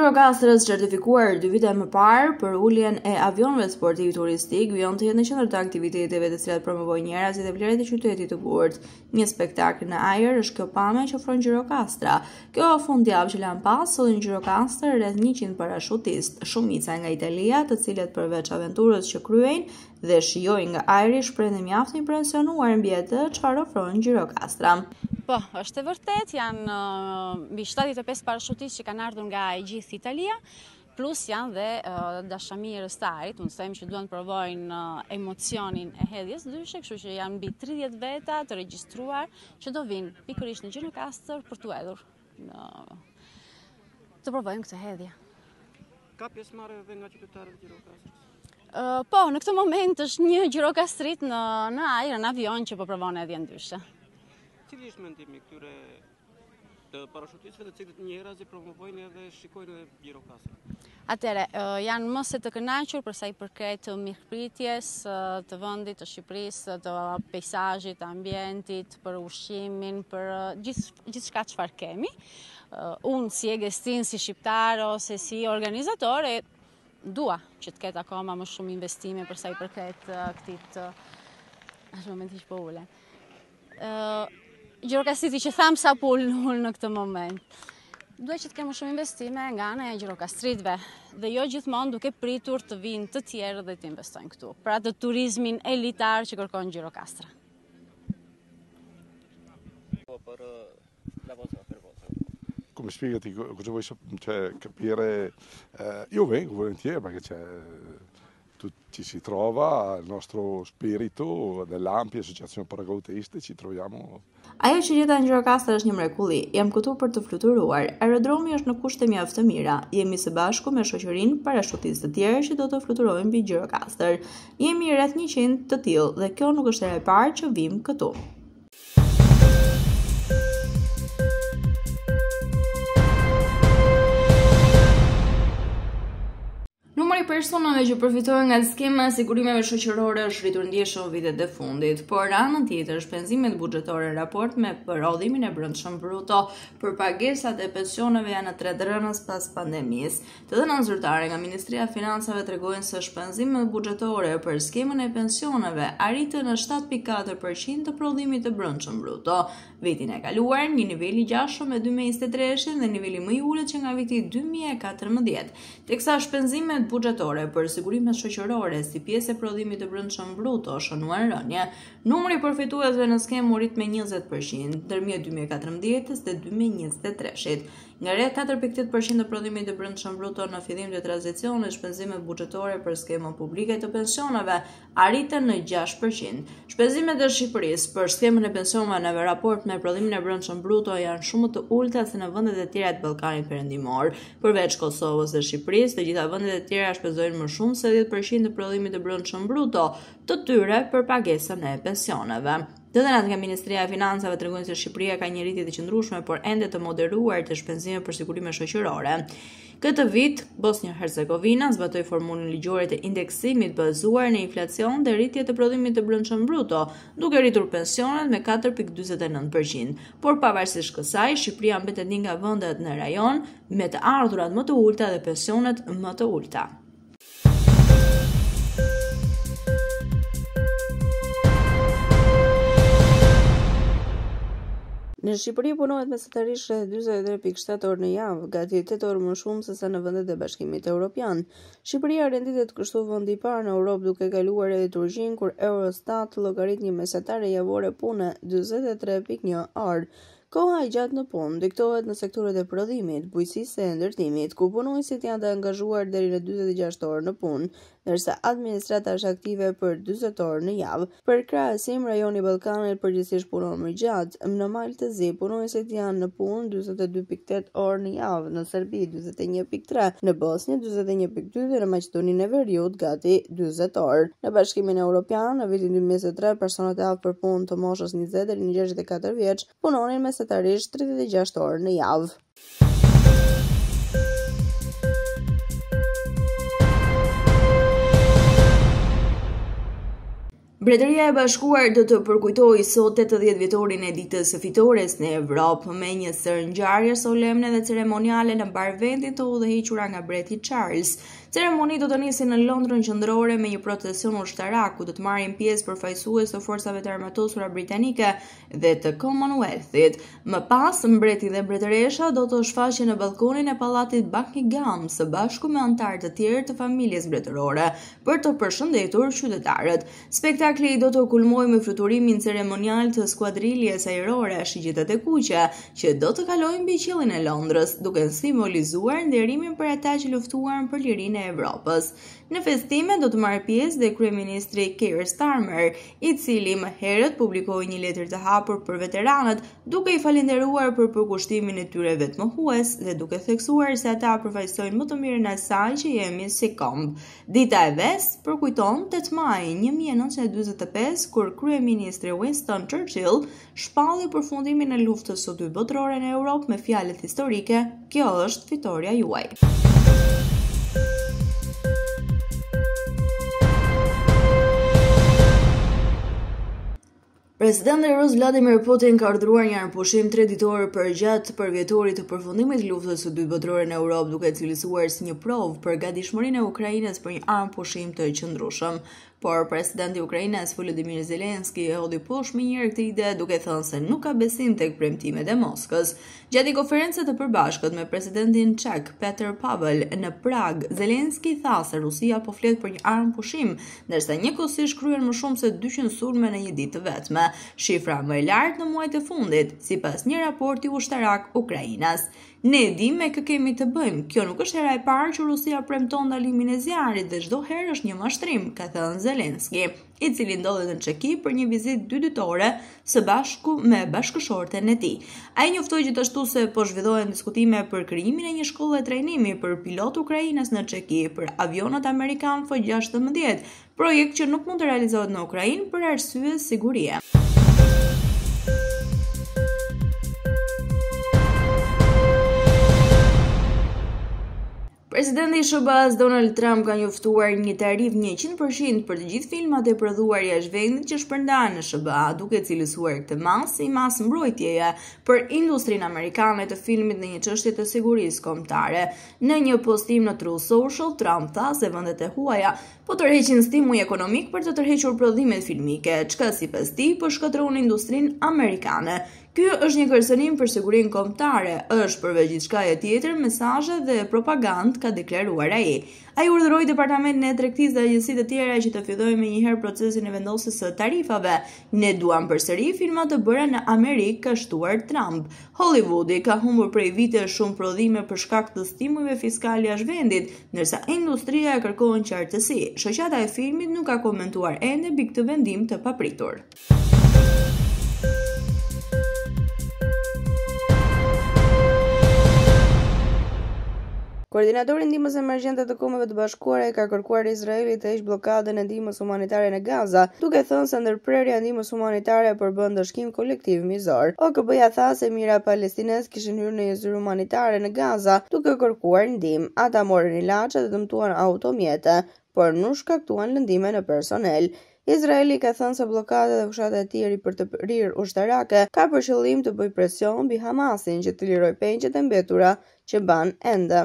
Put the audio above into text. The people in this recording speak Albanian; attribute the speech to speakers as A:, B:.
A: Gjirokastër certifikuar 2 vite më parë për uljen e avionëve sportiv turistik vjen të jetë në qendër të aktiviteteve të cilat promovojnë njerëzit dhe vlerat e qytetit të Burt. Një spektakël në ajër është kjo pamje që ofron Gjirokastra. Kjo fundjavë që lan pas sollin në Gjirokastër rreth 100 parashutistë, shumica nga Italia, të cilët përveç aventurës që kryejnë dhe shijojnë nga ajri shprehen mjaft të impresionuar mbi atë çfarë ofron Gjirokastra.
B: Po, është e vërtet, janë mbi 75 parashutistë që kanë ardhur nga e gjithë Italia, plus janë dhe dashamirës të ajrit, unë them që duan të provojnë emocionin e hedhjes dyshe, kështu që janë mbi 30 veta të regjistruar që do vinë pikërisht në Gjirokastër për të hedhur, të provojnë këtë hedhje.
C: Ka pjesëmarrje edhe nga qytetarët e Gjirokastrës?
B: Po, në këtë moment është një gjirokastrit në ajër, në avion që po provon hedhjen dyshe.
C: Cili është mendimi këtyre të parashutistëve të cilët njerëzit promovojnë edhe shikojnë Gjirokastrën?
B: Atëre, janë më se të kënaqur për sa i përket mirëpritjes të vendit, të Shqipërisë, të peizazhit, të ambientit, për ushqimin, për gjithçka çfarë kemi. Unë si Egestin, si shqiptar ose si organizatore, dua që të ketë akoma më shumë investime për sa i përket këtij është momenti që po ule. Gjirokastriti që tham sa po ulën në këtë moment. Duhet që të kemë shumë investime nga ana e gjirokastritëve dhe jo gjithmonë duke pritur të vinë të tjerë dhe të investojnë këtu. Për atë turizmin elitar që kërkon Gjirokastra.
D: Come spiegati cosa vuoi capire? Io vengo volentieri perché ci si trova, il nostro spirito dell'ampia associazione paracautiste, ci troviamo.
A: Ajo që gjeta në Gjirokastër është një mrekulli. Jam këtu për të fluturuar. Aerodromi është në kushte mjaft të mira. Jemi së bashku me shoqërinë parashutistë të tjerë që do të fluturojnë mbi Gjirokastër. Jemi rreth 100 të tillë dhe kjo nuk është hera e parë që vim këtu. Numri i personave që përfitojnë nga skema e sigurimeve shoqërore është rritur ndjeshëm vitet e fundit, por anën tjetër shpenzimet buxhetore në raport me prodhimin e brendshëm bruto për pagesat e pensioneve janë në tredrënës pas pandemisë. Të dhënat zyrtare nga Ministria e Financave tregojnë se shpenzimet buxhetore për skemën e pensioneve arritën në 7.4% të prodhimit të brendshëm bruto. Vitin e kaluar, një nivel i gjashëm me 2023 dhe niveli më i ulët që nga viti 2014, teksa shpenzimet buxhetore për sigurimet shoqërore si pjesë e prodhimit të brendshëm bruto shënuan rënje. Numri i përfituesve në skemë u rrit me 20% ndërmjet 2014 dhe 2023. Nga rreth 4.8% të prodhimit të brendshëm bruto në fillim të tranzicionit, shpenzimet buxhetore për skemën publike të pensioneve arritën në 6%. Shpenzimet e Shqipërisë për skemën e pensioneve në raport me prodhimin e brendshëm bruto janë shumë të ulta se në vendet e tjera të Ballkanit Perëndimor. Përveç Kosovës dhe Shqipërisë, të gjitha vendet e tjera shpenzojnë më shumë se 10% të prodhimit të brendshëm bruto të tyre për pagesën e pensioneve. Të dhënat nga Ministria e Financave tregojnë se Shqipëria ka një rritje të qëndrueshme por ende të moderuar të shpenzimeve për sigurime shoqërore. Këtë vit, Bosnia-Hercegovina zbatoi formulën ligjore të indeksimit bazuar në inflacion dhe rritje të prodhimit të brendshëm bruto, duke rritur pensionet me 4.49%. Por pavarësisht kësaj, Shqipëria mbetet një nga vendet në rajon me të ardhurat më të ulta dhe pensionet më të ulta. Në Shqipëri punohet mesatarisht rreth 43.7 orë në javë, gati 8 orë më shumë se sa në vendet e Bashkimit Evropian. Shqipëria renditet kështu vendi i parë në Europë duke kaluar edhe Turqinë, kur Eurostat llogarit një mesatare javore pune 43.1 orë. Koha e gjatë në punë diktohet në sektorët e prodhimit, bujqësisë dhe ndërtimit, ku punonësit janë të angazhuar deri në 46 orë në punë, ndërsa administrata është aktive për 40 orë në javë. Për krahasim, rajoni Ballkanit përgjithsisht punon më gjatë. Në Maltezi punonësit janë në punë 42.8 orë në javë, në Serbi 41.3, në Bosnjë 41.2 dhe në Maqedoninë e Veriut gati 40 orë. Në Bashkimin Evropian, në vitin 2023, personat e aftë për punë të moshës 20 deri në 64 vjeç punonin mesatarisht 36 orë në javë. Mbretëria e Bashkuar do të përkujtojë sot 80 vjetorin e ditës së fitores në Evropë me një sër ngjarje solemne dhe ceremoniale në mbar vendin të udhëhequra nga mbreti Charles. Ceremoni do të nisë në Londrën qendrore me një procesion ushtarak ku do të marrin pjesë përfaqësues të forcave të armatosura britanike dhe të Commonwealthit. Më pas, mbreti dhe mbretëresha do të shfaqen në balkonin e pallatit Buckingham së bashku me anëtar të tjerë të familjes mbretërore për të përshëndetur qytetarët. Spektakli do të kulmojë me fluturimin ceremonial të skuadriljes ajrore Shigjetet e Kuqe, që do të kalojnë mbi qiellin e Londrës, duke simbolizuar nderimin për ata që luftuan për lirinë e Evropës. Në festime do të marrë pjesë dhe kryeministri Keir Starmer, i cili më herët publikoi një letër të hapur për veteranët, duke i falendëruar për përkushtimin e tyre vetmohues dhe duke theksuar se ata përfaqësojnë më të mirën e asaj që jemi si kombë. Dita e Vesë përkujton 8 maj 1945, kur kryeministri Winston Churchill shpalli përfundimin e luftës së dytë botërore në Europë me fjalët historike: "Kjo është fitoria juaj." Presidenti rus Vladimir Putin ka urdhëruar një armpushim 3 ditor përgjatë përvjetorit të përfundimit të luftës së dytë botërore në Europë, duke cilësuar si një provë për gatishmërinë e Ukrainës për një armpushim të qëndrueshëm. Por presidenti i Ukrainës Volodymyr Zelensky e hodhi poshtë me njëherë këtë ide, duke thënë se nuk ka besim tek premtimet e Moskës. Gjatë konferencës të përbashkët me presidentin çek Petr Pavel në Prag, Zelensky tha se Rusia po flet për një armpushim, ndërsa njëkohësisht kryen më shumë se 200 sulme në një ditë të vetme, shifra më e lartë në muajt e fundit, sipas një raporti ushtarak Ukrainas. Ne dim me kë kemi të bëjmë. Kjo nuk është hera e parë që Rusia premton ndalimin e zjarrit dhe çdo herë është një mashtrim, ka thënë Zelensky, i cili ndodhet në Çeki për një vizitë 2 ditore së bashku me bashkëshorten e tij. Ai njoftoi gjithashtu se po zhvillohen diskutime për krijimin e një shkolle trajnimi për pilot Ukrainës në Çeki për avionat amerikan F-16, projekt që nuk mund të realizohet në Ukrainë për arsye sigurie. Presidenti i SBA-s Donald Trump ka njoftuar një tarif 100% për të gjithë filmat e prodhuar jashtë vendit që shpërndahen në SBA, duke cilësuar këtë masë si masë mbrojtjeje për industrinë amerikane të filmit në një çështje të sigurisë kombëtare. Në një postim në Truth Social, Trump tha se vendet e huaja po tërheqin stimuj ekonomik për të tërhequr prodhimet filmike, çka sipas tij po shkatërron industrinë amerikane. Ky është një kërcënim për sigurinë kombëtare, është përveç gjithçkaje tjetër mesazhe dhe propagandë, ka deklaruar ai. Ai urdhëroi Departamentin e Tregtisë dhe agjencitë të tjera që të fillojnë menjëherë procesin e vendosjes së tarifave. Ne duam përsëri filma të bëra në Amerikë, ka shtuar Trump. Hollywoodi ka humbur prej vitesh shumë prodhime për shkak të stimujve fiskal jashtë vendit, ndërsa industria e kërkon qartësi. Shoqata e filmit nuk ka komentuar ende mbi këtë vendim të papritur.
E: Koordinatori i ndihmës emergjente të Kombeve të Bashkuara ka kërkuar Izraelit të heqë bllokadën e ndihmës humanitare në Gaza, duke thënë se ndërprerja e ndihmës humanitare përbën dëshkim kolektiv mizor. OKB-ja tha se mijëra palestinez kishin hyrë në një zyrë humanitare në Gaza duke kërkuar ndihmë. Ata morën ilaçe dhe dëmtuan automjete, por nuk shkaktuan lëndime në personel. Izraeli ka thënë se bllokada dhe fushat e tjera për të rirë ushtarake ka për qëllim të bëjë presion mbi Hamasin që të lirojë pengjet e mbetura që ban ende.